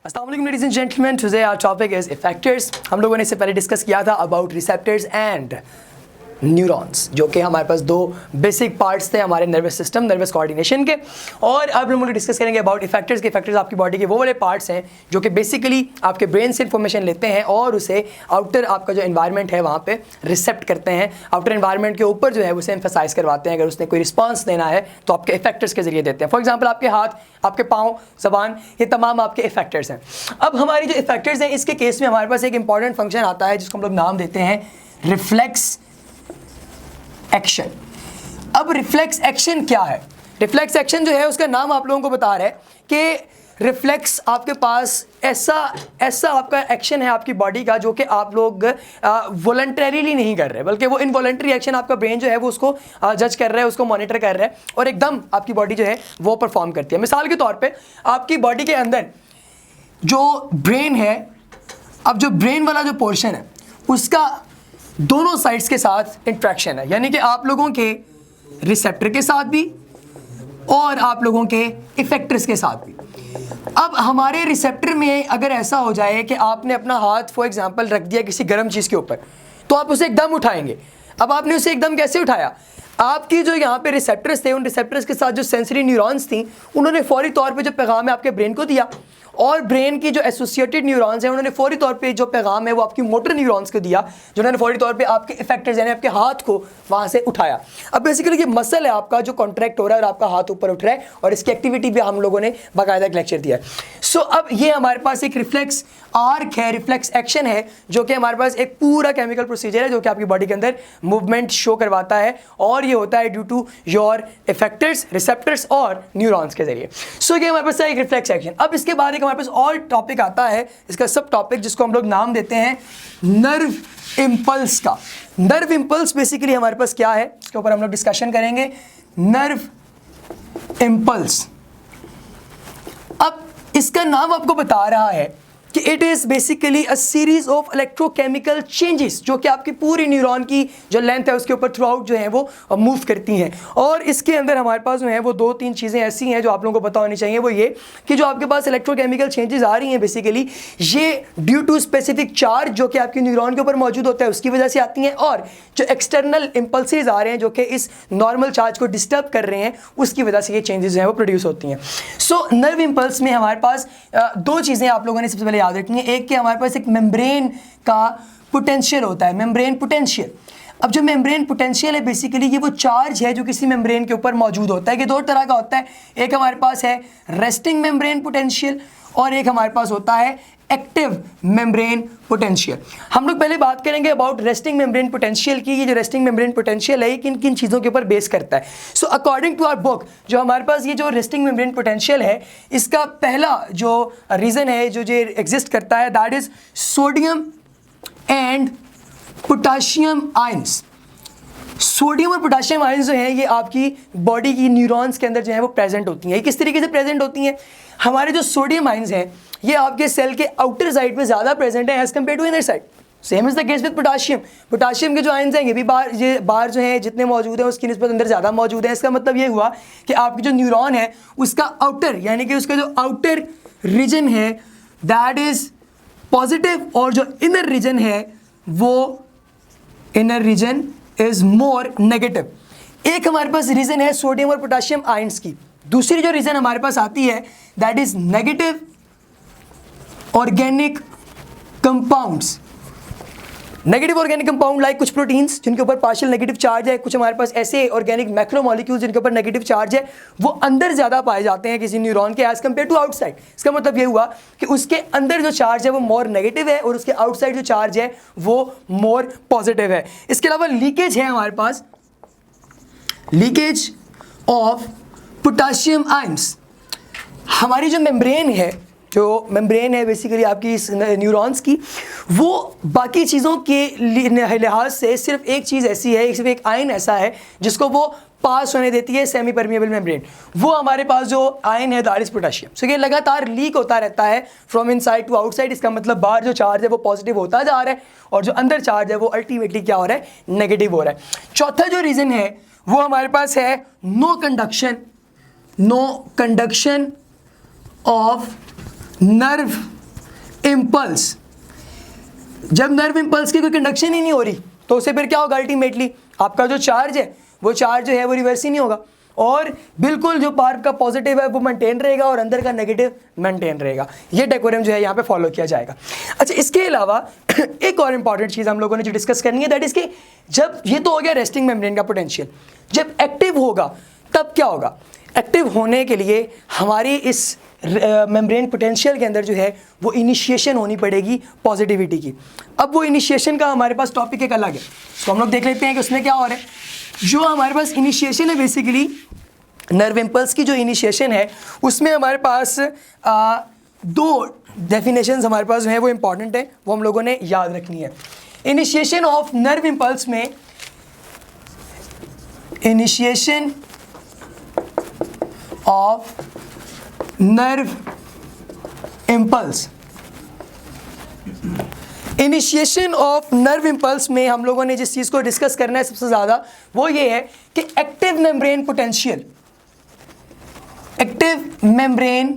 अस्सलाम वालेकुम ladies and gentleman, today our topic is effectors. हम लोगों ने इससे पहले डिस्कस किया था अबाउट रिसेप्टर्स एंड न्यूरॉन्स, जो कि हमारे पास दो बेसिक पार्ट्स थे हमारे नर्वस सिस्टम, नर्वस कोऑर्डिनेशन के। और अब हम लोग डिस्कस करेंगे अबाउट इफेक्टर्स के। इफेक्टर्स आपकी बॉडी के वो वाले पार्ट्स हैं जो कि बेसिकली आपके ब्रेन से इन्फॉर्मेशन लेते हैं और उसे आउटर आपका जो एनवायरनमेंट है वहाँ पे रिसेप्ट करते हैं। आउटर एनवायरनमेंट के ऊपर जो है उसे एम्फेसाइज करवाते हैं। अगर उसने कोई रिस्पॉन्स देना है तो आपके इफेक्टर्स के जरिए देते हैं। फॉर एग्जाम्पल आपके हाथ, आपके पाँव, ज़बान, ये तमाम आपके इफेक्टर्स हैं। अब हमारी जो इफेक्टर्स हैं इसके केस में हमारे पास एक इंपॉर्टेंट फंक्शन आता है जिसको हम लोग नाम देते हैं रिफ्लेक्स एक्शन। अब रिफ्लेक्स एक्शन क्या है? रिफ्लेक्स एक्शन जो है उसका नाम आप लोगों को बता रहा है कि रिफ्लेक्स आपके पास ऐसा आपका एक्शन है आपकी बॉडी का जो कि आप लोग वॉलंटरीली नहीं कर रहे, बल्कि वो इनवॉलंटरी एक्शन आपका ब्रेन जो है वो उसको जज कर रहा है, उसको मॉनिटर कर रहा है और एकदम आपकी बॉडी जो है वो परफॉर्म करती है। मिसाल के तौर पे आपकी बॉडी के अंदर जो ब्रेन है, अब जो ब्रेन वाला जो पोर्शन है उसका दोनों साइड्स के साथ इंट्रैक्शन है, यानी कि आप लोगों के रिसेप्टर के साथ भी और आप लोगों के इफेक्टर्स के साथ भी। अब हमारे रिसेप्टर में अगर ऐसा हो जाए कि आपने अपना हाथ फॉर एग्जांपल रख दिया किसी गर्म चीज़ के ऊपर, तो आप उसे एकदम उठाएंगे। अब आपने उसे एकदम कैसे उठाया? आपकी जो यहाँ पे रिसेप्टर्स थे, उन रिसेप्टर्स के साथ जो सेंसरी न्यूरॉन्स थी उन्होंने फौरी तौर पे जो पैगाम है आपके ब्रेन को दिया, और ब्रेन की जो एसोसिएटेड न्यूरॉन्स हैं उन्होंने फौरी तौर पे जो पैगाम है वो आपकी मोटर न्यूरॉन्स को दिया, जिन्होंने फौरी तौर पे आपके इफेक्टर्स यानी आपके हाथ को वहाँ से उठाया। अब बेसिकली ये मसल है आपका जो कॉन्ट्रैक्ट हो रहा है और आपका हाथ ऊपर उठ रहा है, और इसकी एक्टिविटी भी हम लोगों ने बाकायदा एक लेक्चर दिया है। सो अब ये हमारे पास एक रिफ्लेक्स आर्क है, रिफ्लेक्स एक्शन है, जो कि हमारे पास एक पूरा केमिकल प्रोसीजर है जो कि आपकी बॉडी के अंदर मूवमेंट शो करवाता है, और ये होता है due to your effectors, receptors और न्यूरॉन्स के जरिए। सो ये हमारे पास एक रिफ्लेक्स एक्शन। अब इसके बाद एक हमारे पास और टॉपिक आता है, इसका सब टॉपिक जिसको हम लोग नाम देते हैं नर्व इम्पल्स का। नर्व इम्पल्स बेसिकली हमारे पास क्या है इसके ऊपर हम लोग डिस्कशन करेंगे। नर्व इम्पल्स, अब इसका नाम आपको बता रहा है कि it is basically a series of electrochemical changes जो कि आपकी पूरी न्यूरॉन की जो लेंथ है उसके ऊपर थ्रू आउट जो है वो मूव करती हैं। और इसके अंदर हमारे पास जो है वो दो तीन चीज़ें ऐसी हैं जो आप लोगों को पता होनी चाहिए। वो ये कि जो आपके पास इलेक्ट्रोकेमिकल चेंजेस आ रही हैं बेसिकली ये ड्यू टू स्पेसिफिक चार्ज जो कि आपकी न्यूरॉन के ऊपर मौजूद होता है उसकी वजह से आती हैं, और जो एक्सटर्नल इम्पल्सेस आ रहे हैं जो कि इस नॉर्मल चार्ज को डिस्टर्ब कर रहे हैं उसकी वजह से ये चेंजेस जो है वो प्रोड्यूस होती हैं। सो नर्व इम्पल्स में हमारे पास दो चीज़ें आप लोगों ने सबसे पहले याद रखनी है। एक कि हमारे पास एक मेम्ब्रेन का पोटेंशियल होता है, मेम्ब्रेन पोटेंशियल। अब जो मेम्ब्रेन पोटेंशियल है बेसिकली ये वो चार्ज है जो किसी मेम्ब्रेन के ऊपर मौजूद होता है। कि दो तरह का होता है, एक हमारे पास है रेस्टिंग मेम्ब्रेन पोटेंशियल और एक हमारे पास होता है एक्टिव मेम्ब्रेन पोटेंशियल। हम लोग पहले बात करेंगे अबाउट रेस्टिंग मेम्ब्रेन पोटेंशियल की। ये जो रेस्टिंग मेम्ब्रेन पोटेंशियल है ये किन किन चीज़ों के ऊपर बेस करता है। So according to our book जो हमारे पास ये जो रेस्टिंग मेम्ब्रेन पोटेंशियल है इसका पहला जो रीज़न है जो एग्जिस्ट करता है that is sodium and potassium ions. Sodium और पोटाशियम आयंस जो हैं ये आपकी बॉडी की न्यूरॉन्स के अंदर जो है वो प्रेजेंट होती हैं। ये किस तरीके से प्रेजेंट होती हैं? हमारे जो सोडियम आयंस हैं ये आपके सेल के आउटर साइड पे ज़्यादा प्रेजेंट है as compare to inner side. Same is the case with potassium. Potassium के जो आयंस हैं ये भी बाहर जो है जितने मौजूद हैं उसकी निस्बत अंदर ज़्यादा मौजूद है। इसका मतलब ये हुआ कि आपकी जो न्यूरॉन है उसका आउटर यानी कि उसका जो आउटर रीजन है दैट इज़ पॉजिटिव, और जो इनर रीजन है वो inner region is more negative. एक हमारे पास रीज़न है सोडियम और पोटाशियम आयंस की। दूसरी जो रीज़न हमारे पास आती है that is negative organic compounds. Negative organic compound like कुछ प्रोटीन्स जिनके ऊपर पार्शियल नेगेटिव चार्ज है, कुछ हमारे पास ऐसे ऑर्गेनिक मैक्रोमोलिक्यूल्स जिनके ऊपर नेगेटिव चार्ज है, वो अंदर ज़्यादा पाए जाते हैं किसी न्यूरॉन के एज कम्पेयर टू आउटसाइड। इसका मतलब ये हुआ कि उसके अंदर जो चार्ज है वो मोर नेगेटिव है और उसके आउटसाइड जो चार्ज है वो मोर पॉजिटिव है। इसके अलावा लीकेज है हमारे पास, लीकेज ऑफ पोटाशियम आयंस। हमारी जो मेम्ब्रेन है, जो मेम्ब्रेन है बेसिकली आपकी इस न्यूरॉन्स की, वो बाकी चीज़ों के लिहाज से सिर्फ एक चीज़ ऐसी है, सिर्फ एक आयन ऐसा है जिसको वो पास होने देती है, सेमी परमिएबल मेम्ब्रेन। वो हमारे पास जो आयन है दैट इज पोटेशियम। सो ये लगातार लीक होता रहता है फ्रॉम इनसाइड टू आउटसाइड। इसका मतलब बाहर जो चार्ज है वो पॉजिटिव होता जा रहा है और जो अंदर चार्ज है वो अल्टीमेटली क्या हो रहा है, नेगेटिव हो रहा है। चौथा जो रीज़न है वो हमारे पास है no conduction of nerve impulse, जब नर्व इम्पल्स की कोई कंडक्शन ही नहीं हो रही तो उससे फिर क्या होगा, अल्टीमेटली आपका जो चार्ज है वो चार्ज जो है वो रिवर्स ही नहीं होगा, और बिल्कुल जो पार्ट का पॉजिटिव है वो मेंटेन रहेगा और अंदर का नेगेटिव मेंटेन रहेगा। ये डेकोरम जो है यहाँ पे फॉलो किया जाएगा। अच्छा, इसके अलावा एक और इंपॉर्टेंट चीज़ हम लोगों ने जो डिस्कस करनी है, दैट इज कि जब ये तो हो गया रेस्टिंग मेम्ब्रेन का पोटेंशियल, जब एक्टिव होगा तब क्या होगा। एक्टिव होने के लिए हमारी इस मेम्ब्रेन पोटेंशियल के अंदर जो है वो इनिशिएशन होनी पड़ेगी पॉजिटिविटी की। अब वो इनिशिएशन का हमारे पास टॉपिक एक अलग है, तो हम लोग देख लेते हैं कि उसमें क्या हो रहा है। जो हमारे पास इनिशिएशन है, बेसिकली नर्व इम्पल्स की जो इनिशिएशन है उसमें हमारे पास दो डेफिनेशंस हमारे पास हैं वो इंपॉर्टेंट है, वो हम लोगों ने याद रखनी है। इनिशिएशन ऑफ नर्व इम्पल्स में, initiation of nerve impulse, initiation of nerve impulse में हम लोगों ने जिस चीज़ को डिस्कस करना है सबसे ज़्यादा वो ये है कि active membrane potential, active membrane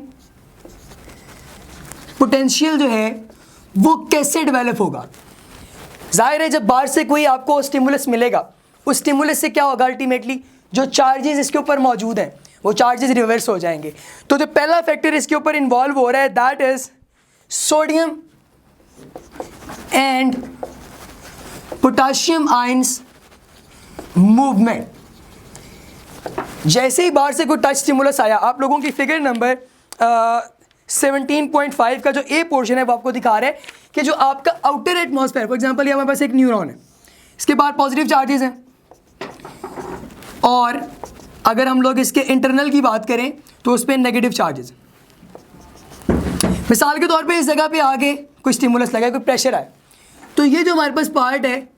potential जो है वो कैसे डेवलप होगा। जाहिर है जब बाहर से कोई आपको स्टिमुलस मिलेगा, उस स्टिमुलस से क्या होगा, अल्टीमेटली जो चार्जेस इसके ऊपर मौजूद हैं वो चार्जेस रिवर्स हो जाएंगे। तो जो पहला फैक्टर इसके ऊपर इन्वॉल्व हो रहा है that is sodium and potassium ions movement. जैसे ही बाहर से कोई टच स्टिमुलस आया, आप लोगों की फिगर नंबर 17.5 का जो ए पोर्शन है वो आपको दिखा रहा है कि जो आपका आउटर एटमॉस्फेयर, फॉर एग्जांपल ये हमारे पास एक न्यूरॉन है, इसके बाद पॉजिटिव चार्जेस हैं, और अगर हम लोग इसके इंटरनल की बात करें तो उस पर नेगेटिव चार्जेस। मिसाल के तौर पे इस जगह पे आगे कोई स्टिमुलस लगा, कोई प्रेशर आए, तो ये जो हमारे पास पार्ट है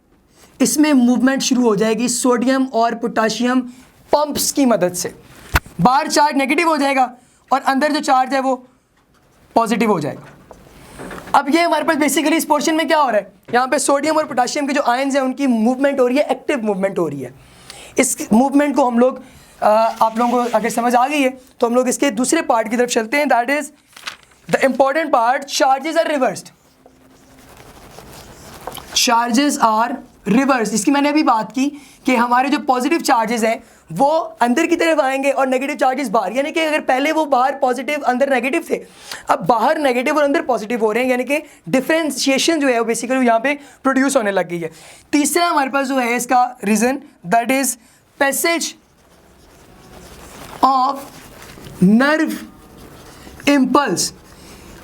इसमें मूवमेंट शुरू हो जाएगी सोडियम और पोटाशियम पंप्स की मदद से। बाहर चार्ज नेगेटिव हो जाएगा और अंदर जो चार्ज है वो पॉजिटिव हो जाएगा। अब ये हमारे पास बेसिकली इस पोर्शन में क्या हो रहा है, यहाँ पे सोडियम और पोटाशियम के जो आयंस हैं उनकी मूवमेंट हो रही है, एक्टिव मूवमेंट हो रही है। इस मूवमेंट को हम लोग आप लोगों को अगर समझ आ गई है तो हम लोग इसके दूसरे पार्ट की तरफ चलते हैं, that is the important part, charges are reversed. Charges are reverse, इसकी मैंने अभी बात की कि हमारे जो पॉजिटिव चार्जेस हैं वो अंदर की तरफ आएंगे और नेगेटिव चार्जेस बाहर, यानी कि अगर पहले वो बाहर पॉजिटिव अंदर नेगेटिव थे, अब बाहर नेगेटिव और अंदर पॉजिटिव हो रहे हैं, यानी कि डिफरेंशिएशन जो है वो बेसिकली यहाँ पे प्रोड्यूस होने लग गई है। तीसरा हमारे पास जो है इसका reason that is passage of nerve impulse.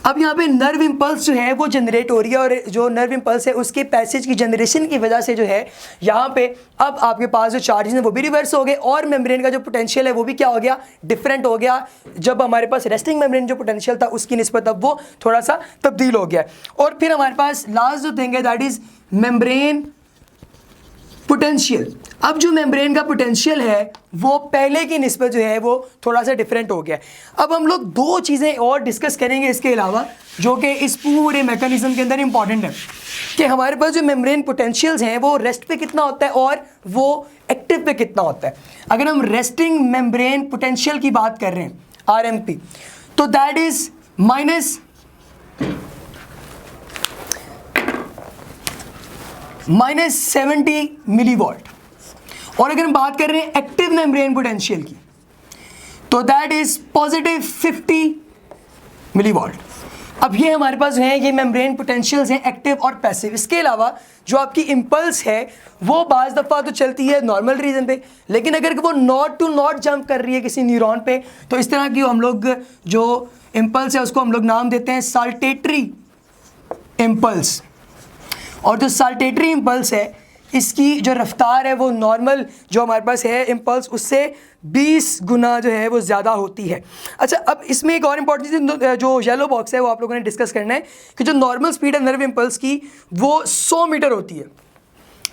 अब यहाँ पे नर्व इम्पल्स जो है वो जनरेट हो रही है, और जो नर्व इम्पल्स है उसके पैसेज की जनरेशन की वजह से जो है यहाँ पे अब आपके पास जो चार्जेस हैं वो भी रिवर्स हो गए, और मेम्ब्रेन का जो पोटेंशियल है वो भी क्या हो गया, डिफरेंट हो गया। जब हमारे पास रेस्टिंग मेम्ब्रेन जो पोटेंशियल था उसकी निस्बत अब वो थोड़ा सा तब्दील हो गया। और फिर हमारे पास लास्ट जो थिंग है दैट इज मेम्ब्रेन पोटेंशियल। अब जो मेम्ब्रेन का पोटेंशियल है वो पहले की निस्बत जो है वो थोड़ा सा डिफरेंट हो गया। अब हम लोग दो चीज़ें और डिस्कस करेंगे इसके अलावा जो कि इस पूरे मैकेनिज्म के अंदर इंपॉर्टेंट है, कि हमारे पास जो मेम्ब्रेन पोटेंशियल्स हैं वो रेस्ट पे कितना होता है और वो एक्टिव पे कितना होता है। अगर हम रेस्टिंग मेम्ब्रेन पोटेंशियल की बात कर रहे हैं RMP, तो दैट इज -70 मिलीवॉल्ट, और अगर हम बात कर रहे हैं एक्टिव मेम्ब्रेन पोटेंशियल की तो दैट इज +50 मिलीवॉल्ट। अब ये हमारे पास हैं, ये मेम्ब्रेन पोटेंशियल्स हैं एक्टिव और पैसिव। इसके अलावा जो आपकी इम्पल्स है वो बाज़ दफ़ा तो चलती है नॉर्मल रीजन पे, लेकिन अगर वो नॉट टू नॉट जंप कर रही है किसी न्यूरॉन पे तो इस तरह की हम लोग जो इम्पल्स है उसको हम लोग नाम देते हैं साल्टेटरी इम्पल्स। और जो साल्टेटरी इम्पल्स है इसकी जो रफ्तार है वो नॉर्मल जो हमारे पास है इम्पल्स उससे 20 गुना जो है वो ज़्यादा होती है। अच्छा, अब इसमें एक और इम्पॉर्टेंट चीज़ जो येलो बॉक्स है वो आप लोगों ने डिस्कस करना है कि जो नॉर्मल स्पीड है नर्व इम्पल्स की वो 100 मीटर होती है।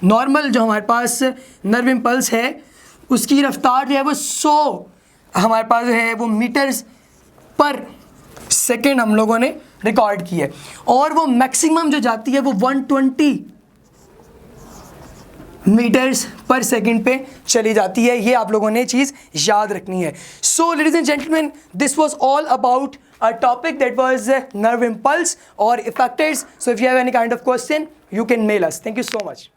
नॉर्मल जो हमारे पास नर्व इम्पल्स है उसकी रफ्तार जो है वो 100 हमारे पास है वो मीटर्स पर सेकेंड हम लोगों ने रिकॉर्ड की है, और वो मैक्सिमम जो जाती है वो 120 मीटर्स पर सेकंड पे चली जाती है। ये आप लोगों ने चीज़ याद रखनी है। So ladies and gentleman, this was all about a topic that was nerve impulse or effectors. So if you have any kind of question, you can mail us. Thank you so much.